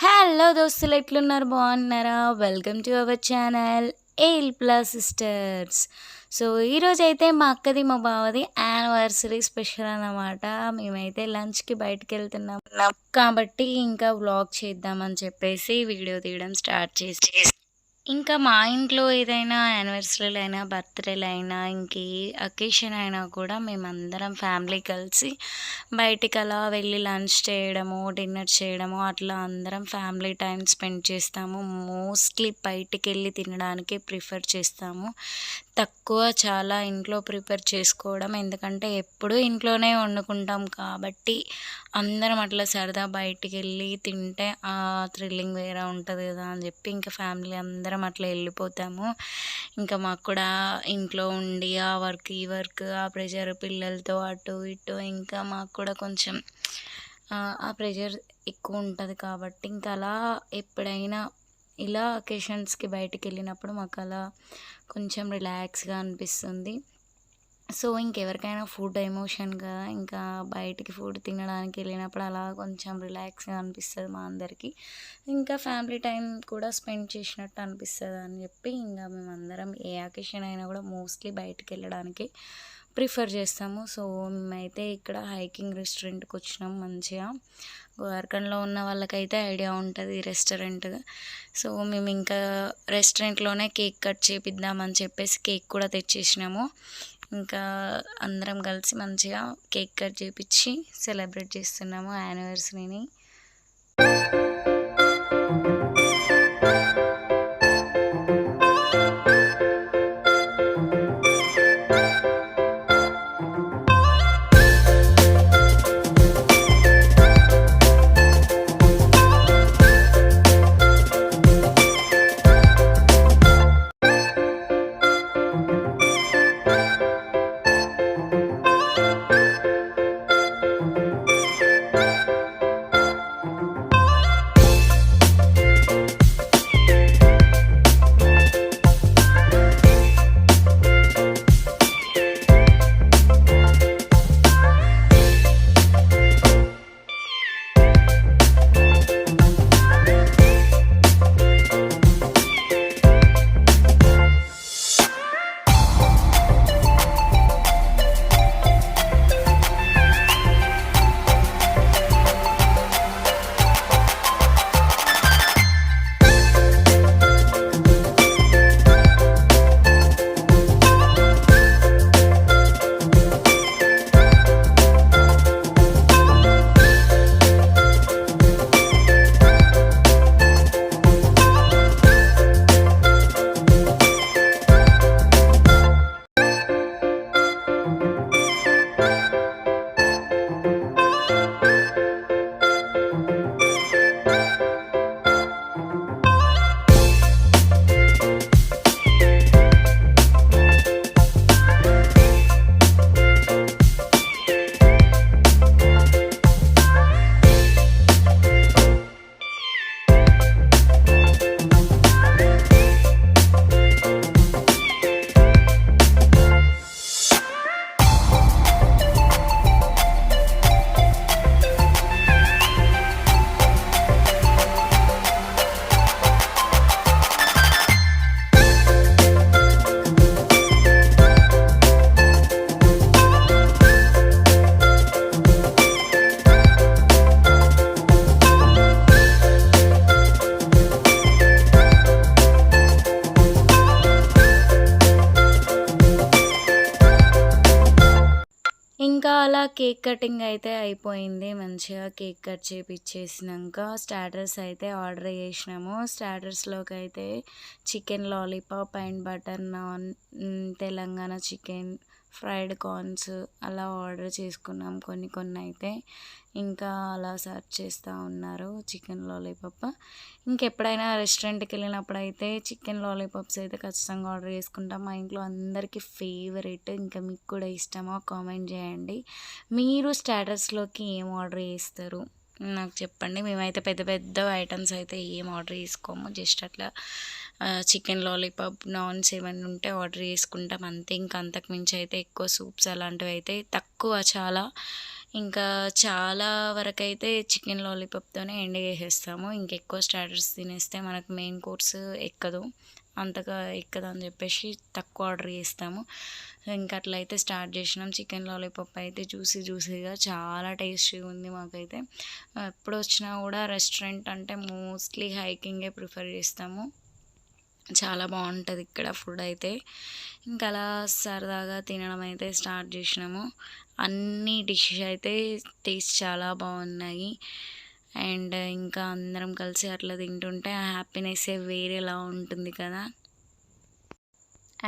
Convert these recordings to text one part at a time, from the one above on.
Hello దోస్తులు ఎట్లున్నారు బాగున్నారా? Welcome to our channel L plus sisters. So ఈరోజైతే మా అక్కది మా బావది యానివర్సరీ స్పెషల్ అన్నమాట. మేమైతే లంచ్కి బయటకు వెళ్తున్నాం కాబట్టి ఇంకా వ్లాగ్ చేద్దామని చెప్పేసి వీడియో తీయడం స్టార్ట్ చేసి ఇంకా మా ఇంట్లో ఏదైనా యానివర్సరీలైనా బర్త్డేలైనా ఇంకే అకేషన్ అయినా కూడా మేమందరం ఫ్యామిలీ కలిసి బయటికి అలా వెళ్ళి లంచ్ చేయడము డిన్నర్ చేయడము అట్లా అందరం ఫ్యామిలీ టైం స్పెండ్ చేస్తాము. మోస్ట్లీ బయటికి వెళ్ళి తినడానికి ప్రిఫర్ చేస్తాము. తక్కువ చాలా ఇంట్లో ప్రిపేర్ చేసుకోవడం, ఎందుకంటే ఎప్పుడూ ఇంట్లోనే వండుకుంటాం కాబట్టి అందరం అట్లా సరదా బయటికి వెళ్ళి తింటే ఆ థ్రిల్లింగ్ వేరే ఉంటుంది కదా అని చెప్పి ఇంకా ఫ్యామిలీ అందరం అట్లా వెళ్ళిపోతాము. ఇంకా మాకు కూడా ఇంట్లో ఉండి ఆ వర్క్ ఈ వర్క్ ఆ ప్రెషర్ పిల్లలతో అటు ఇటు ఇంకా మాకు కూడా కొంచెం ఆ ప్రెషర్ ఎక్కువ ఉంటుంది కాబట్టి ఇంకా అలా ఎప్పుడైనా ఇలా అకేషన్స్కి బయటికి వెళ్ళినప్పుడు మాకు అలా కొంచెం రిలాక్స్గా అనిపిస్తుంది. సో ఇంకెవరికైనా ఫుడ్ ఎమోషన్ కదా, ఇంకా బయటికి ఫుడ్ తినడానికి వెళ్ళినప్పుడు అలా కొంచెం రిలాక్స్గా అనిపిస్తుంది మా అందరికీ. ఇంకా ఫ్యామిలీ టైం కూడా స్పెండ్ చేసినట్టు అనిపిస్తుంది అని చెప్పి ఇంకా మేమందరం ఏ అకేషన్ అయినా కూడా మోస్ట్లీ బయటికి వెళ్ళడానికి ప్రిఫర్ చేస్తాము. సో మేమైతే ఇక్కడ హైకింగ్ రెస్టారెంట్కి వచ్చినాం. మంచిగా గోవర్కన్లో ఉన్న వాళ్ళకైతే ఐడియా ఉంటుంది రెస్టారెంట్. సో మేము ఇంకా రెస్టారెంట్లోనే కేక్ కట్ చేపిద్దామని చెప్పేసి కేక్ కూడా తెచ్చేసినాము. ఇంకా అందరం కలిసి మంచిగా కేక్ కట్ చేపించి సెలబ్రేట్ చేస్తున్నాము యానివర్సరీని. ఇంకా అలా కేక్ కటింగ్ అయితే అయిపోయింది. మంచిగా కేక్ కట్ చేపించేసినాక స్టార్టర్స్ అయితే ఆర్డర్ చేసినాము. స్టార్టర్స్లోకి అయితే chicken lollipop and butter non, Telangana chicken, fried corns అలా ఆర్డర్ చేసుకున్నాం కొన్ని కొన్ని అయితే. ఇంకా అలా సర్వ్ చేస్తూ ఉన్నారు చికెన్ లాలీపాప్. ఇంకెప్పుడైనా రెస్టారెంట్కి వెళ్ళినప్పుడు అయితే చికెన్ లాలీపాప్స్ అయితే ఖచ్చితంగా ఆర్డర్ చేసుకుంటాం. మా ఇంట్లో అందరికీ ఫేవరెట్. ఇంకా మీకు కూడా ఇష్టమా కామెంట్ చేయండి. మీరు స్టార్టర్స్లోకి ఏం ఆర్డర్ చేస్తారు నాకు చెప్పండి. మేమైతే పెద్ద పెద్ద ఐటమ్స్ అయితే ఏం ఆర్డర్ చేసుకోము. జస్ట్ అట్లా చికెన్ లాలీపాప్, నాన్స్ ఏమైనా ఉంటే ఆర్డర్ చేసుకుంటాం అంతే. ఇంకా అంతకు మించి అయితే ఎక్కువ సూప్స్ అలాంటివి అయితే తక్కువ చాలా. ఇంకా చాలా వరకైతే చికెన్ లాలీపాప్‌తోనే ఎండ్ చేసేస్తాము. ఇంకెక్కువ స్టార్టర్స్ తినేస్తే మనకు మెయిన్ కోర్స్ ఎక్కదు. అంతగా ఎక్కదని చెప్పేసి తక్కువ ఆర్డర్ చేస్తాము. ఇంకా అట్లయితే స్టార్ట్ చేసినాం. చికెన్ లాలీపాప్ అయితే జ్యూసీగా చాలా టేస్టీగా ఉంది మాకైతే. ఎప్పుడొచ్చినా కూడా రెస్టారెంట్ అంటే మోస్ట్‌లీ హైకింగే ప్రిఫర్ చేస్తాము. చాలా బాగుంటుంది ఇక్కడ ఫుడ్ అయితే. ఇంకా అలా సరదాగా తినడం అయితే స్టార్ట్ చేసినాము. అన్ని డిషెస్ అయితే టేస్ట్ చాలా బాగున్నాయి. అండ్ ఇంకా అందరం కలిసి అట్లా తింటుంటే ఆ హ్యాపీనెస్సే వేరేలా ఉంటుంది కదా.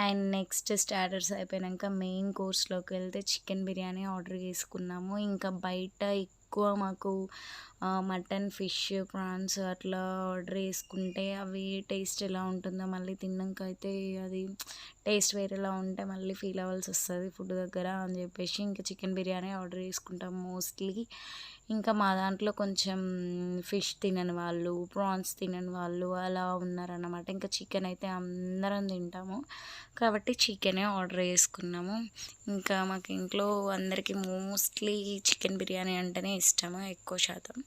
అండ్ నెక్స్ట్ స్టార్టర్స్ అయిపోయినాక మెయిన్ కోర్స్లోకి వెళ్తే చికెన్ బిర్యానీ ఆర్డర్ చేసుకున్నాము. ఇంకా బయట ఎక్కువ మాకు మటన్, ఫిష్, ప్రాన్స్ అట్లా ఆర్డర్ చేసుకుంటే అవి టేస్ట్ ఎలా ఉంటుందో మళ్ళీ తిన్నాక అయితే అది టేస్ట్ వేరేలా ఉంటే మళ్ళీ ఫీల్ అవ్వాల్సి వస్తుంది ఫుడ్ దగ్గర అని చెప్పేసి ఇంకా చికెన్ బిర్యానీ ఆర్డర్ చేసుకుంటాం మోస్ట్లీ. ఇంకా మా దాంట్లో కొంచెం ఫిష్ తినని వాళ్ళు, ప్రాన్స్ తినని వాళ్ళు అలా ఉన్నారన్నమాట. ఇంకా చికెన్ అయితే అందరం తింటాము కాబట్టి చికెనే ఆర్డర్ చేసుకున్నాము. ఇంకా మాకు ఇంట్లో అందరికీ మోస్ట్లీ చికెన్ బిర్యానీ అంటేనే ఇష్టము ఎక్కువ శాతం.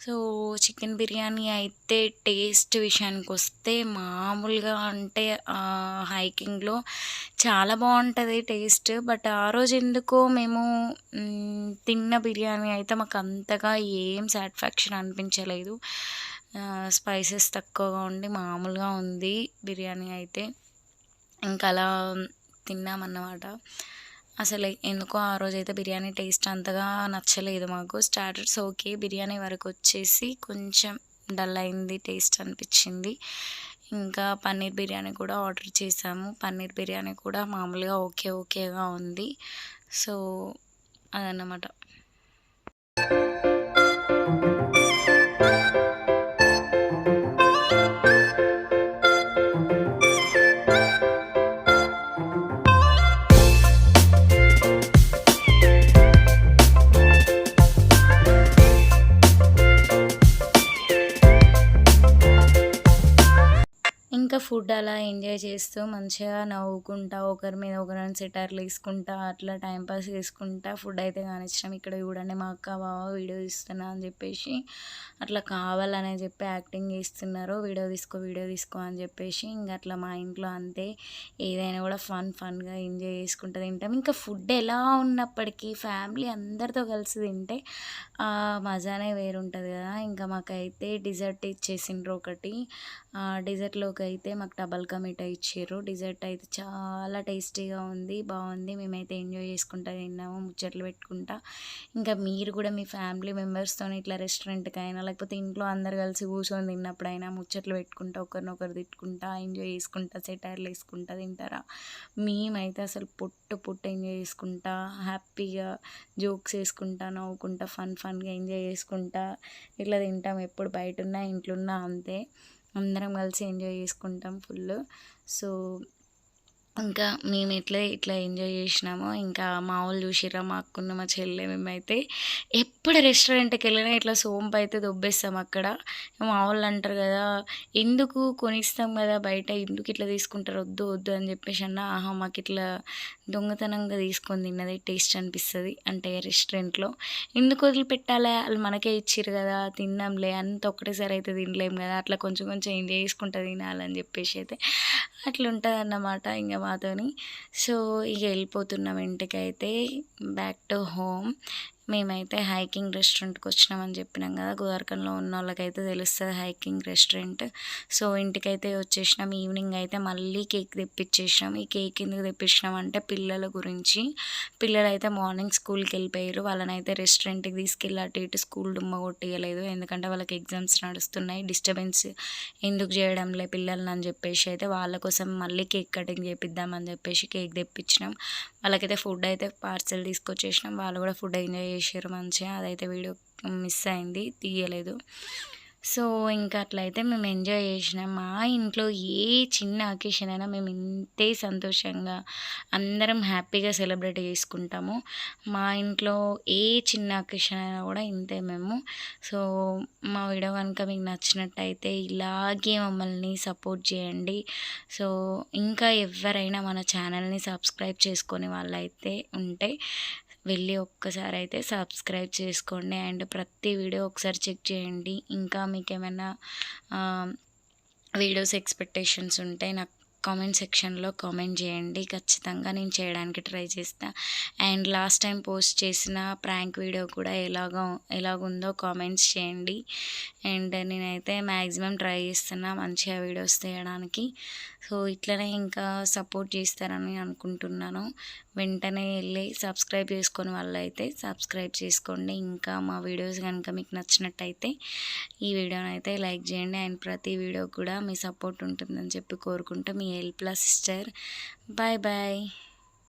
సో చికెన్ బిర్యానీ అయితే టేస్ట్ విషయానికి వస్తే మామూలుగా అంటే హైకింగ్లో చాలా బాగుంటుంది టేస్ట్. బట్ ఆ రోజు ఎందుకో మేము తిన్న బిర్యానీ అయితే మాకు అంతగా ఏం సాటిస్ఫాక్షన్ అనిపించలేదు. స్పైసెస్ తక్కువగా ఉండి మామూలుగా ఉంది బిర్యానీ అయితే. ఇంకా అలా తిన్నామన్నమాట. అసలు ఎందుకో ఆ రోజైతే బిర్యానీ టేస్ట్ అంతగా నచ్చలేదు మాకు. స్టార్టర్స్ ఓకే, బిర్యానీ వరకు వచ్చేసి కొంచెం డల్ అయింది, టేస్ట్ అనిపించింది. ఇంకా పన్నీర్ బిర్యానీ కూడా ఆర్డర్ చేసాము. పన్నీర్ బిర్యానీ కూడా మామూలుగా ఓకేగా ఉంది. సో అదన్నమాట. ఇంకా ఫుడ్ అలా ఎంజాయ్ చేస్తూ మంచిగా నవ్వుకుంటా ఒకరి మీద ఒకరిని సెటర్లు వేసుకుంటా అట్లా టైంపాస్ చేసుకుంటా ఫుడ్ అయితే కానిచ్చినాం. ఇక్కడ చూడండి మా అక్క బావ వీడియో తీస్తున్నా అని చెప్పేసి అట్లా కావాలనే చెప్పి యాక్టింగ్ చేస్తున్నారు. వీడియో తీసుకో అని చెప్పేసి. ఇంకా అట్లా మా ఇంట్లో అంతే, ఏదైనా కూడా ఫన్గా ఎంజాయ్ చేసుకుంటూ తింటాం. ఇంకా ఫుడ్ ఎలా ఉన్నప్పటికీ ఫ్యామిలీ అందరితో కలిసి తింటే మజానే వేరుంటుంది కదా. ఇంకా మాకైతే డిజర్ట్ ఇచ్చేసిండ్రు ఒకటి. డిజర్ట్లోకి అయితే మాకు డబల్ కా మీఠా ఇచ్చారు. డిజర్ట్ అయితే చాలా టేస్టీగా ఉంది, బాగుంది. మేమైతే ఎంజాయ్ చేసుకుంటా తిన్నాము, ముచ్చట్లు పెట్టుకుంటా. ఇంకా మీరు కూడా మీ ఫ్యామిలీ మెంబర్స్తో ఇట్లా రెస్టారెంట్కైనా లేకపోతే ఇంట్లో అందరు కలిసి కూర్చొని తిన్నప్పుడైనా ముచ్చట్లు పెట్టుకుంటా ఒకరినొకరు తిట్టుకుంటా ఎంజాయ్ చేసుకుంటా సెటైర్లు వేసుకుంటా తింటారా? మేమైతే అసలు పొట్టు ఎంజాయ్ చేసుకుంటా హ్యాపీగా జోక్స్ వేసుకుంటా నవ్వుకుంటా ఫన్గా ఎంజాయ్ చేసుకుంటా ఇట్లా తింటాం. ఎప్పుడు బయట ఉన్నా ఇంట్లో ఉన్నా అంతే, అందరం కలిసి ఎంజాయ్ చేసుకుంటాం ఫుల్. సో ఇంకా మేము ఇట్లా ఎంజాయ్ చేసినామో ఇంకా మా వాళ్ళు చూసిర్రా, మా అక్కున్న మా చెల్లె. మేమైతే ఎప్పుడు రెస్టారెంట్కి వెళ్ళినా ఇట్లా సోంపు అయితే దొబ్బేస్తాం అక్కడ. మా వాళ్ళు అంటారు కదా, ఎందుకు కొనిస్తాం కదా బయట, ఎందుకు ఇట్లా తీసుకుంటారు, వద్దు అని చెప్పేసి ఆహా మాకు ఇట్లా దొంగతనంగా తీసుకొని తిన్నది టేస్ట్ అనిపిస్తుంది అంటే రెస్టారెంట్లో ఎందుకు వదిలిపెట్టాలి, వాళ్ళు మనకే ఇచ్చిర్రు కదా తిన్నాంలే, అంత ఒకటేసారి అయితే తినలేం కదా, అట్లా కొంచెం ఎంజాయ్ చేసుకుంటూ తినాలని చెప్పేసి అయితే అట్లా ఉంటుంది అన్నమాట ఇంకా మాతోని. సో ఇక వెళ్ళిపోతున్నాం ఇంటికైతే, బ్యాక్ టు హోమ్. మేమైతే హైకింగ్ రెస్టారెంట్కి వచ్చినామని చెప్పినాం కదా, గోదావరిఖనిలో ఉన్న వాళ్ళకైతే తెలుస్తుంది హైకింగ్ రెస్టారెంట్. సో ఇంటికైతే వచ్చేసినాం. ఈవినింగ్ అయితే మళ్ళీ కేక్ తెప్పించేసినాం. ఈ కేక్ ఎందుకు తెప్పించినాం అంటే పిల్లల గురించి. పిల్లలు అయితే మార్నింగ్ స్కూల్కి వెళ్ళిపోయారు, వాళ్ళనైతే రెస్టారెంట్కి తీసుకెళ్ళి అటు ఇటు స్కూల్ డుమ్మ కొట్టియలేదు, ఎందుకంటే వాళ్ళకి ఎగ్జామ్స్ నడుస్తున్నాయి, డిస్టర్బెన్స్ ఎందుకు చేయడంలే పిల్లల్ని అని చెప్పేసి అయితే వాళ్ళ కోసం మళ్ళీ కేక్ కటింగ్ చేపిద్దామని చెప్పేసి కేక్ తెప్పించినాం. వాళ్ళకైతే ఫుడ్ అయితే పార్సెల్ తీసుకొచ్చేసినాం. వాళ్ళు కూడా ఫుడ్ ఎంజాయ్ చేసారు మంచిగా. అదైతే వీడియో మిస్ అయింది, తీయలేదు. సో ఇంకా అట్లయితే మేము ఎంజాయ్ చేసినాం. మా ఇంట్లో ఏ చిన్న అకేషన్ అయినా మేము ఇంతే సంతోషంగా అందరం హ్యాపీగా సెలబ్రేట్ చేసుకుంటాము. మా ఇంట్లో ఏ చిన్న అకేషన్ అయినా కూడా ఇంతే మేము. సో మా వీడియో కనుక మీకు నచ్చినట్టయితే ఇలాగే మమ్మల్ని సపోర్ట్ చేయండి. సో ఇంకా ఎవరైనా మన ఛానల్ని సబ్స్క్రైబ్ చేసుకొని వాళ్ళైతే ఉంటే వెళ్ళి ఒక్కసారి అయితే సబ్స్క్రైబ్ చేసుకోండి. అండ్ ప్రతి వీడియో ఒకసారి చెక్ చేయండి. ఇంకా మీకేమైనా వీడియోస్ ఎక్స్‌పెక్టేషన్స్ ఉంటే నాకు కామెంట్ సెక్షన్‌లో కామెంట్ చేయండి. ఖచ్చితంగా నేను చేయడానికి ట్రై చేస్తా. అండ్ లాస్ట్ టైం పోస్ట్ చేసిన ప్రాంక్ వీడియో కూడా ఎలాగుందో కామెంట్స్ చేయండి. అండ్ నేనైతే మ్యాక్సిమం ట్రై చేస్తున్నా మంచిగా వీడియోస్ తీయడానికి. సో, ఇట్లనే ఇంకా సపోర్ట్ చేస్తారని అనుకుంటున్నాను. వెంటనే ఎళ్లి సబ్స్క్రైబ్ చేసుకొని వాళ్ళైతే సబ్స్క్రైబ్ చేసుకోండి. ఇంకా మా వీడియోస్ గనుక మీకు నచ్చినట్టయితే ఈ వీడియోనైతే లైక్ చేయండి. అండ్ ప్రతి వీడియో కూడా మీ సపోర్ట్ ఉంటుందని చెప్పి కోరుకుంటూ మీ L plus sister. Bye bye.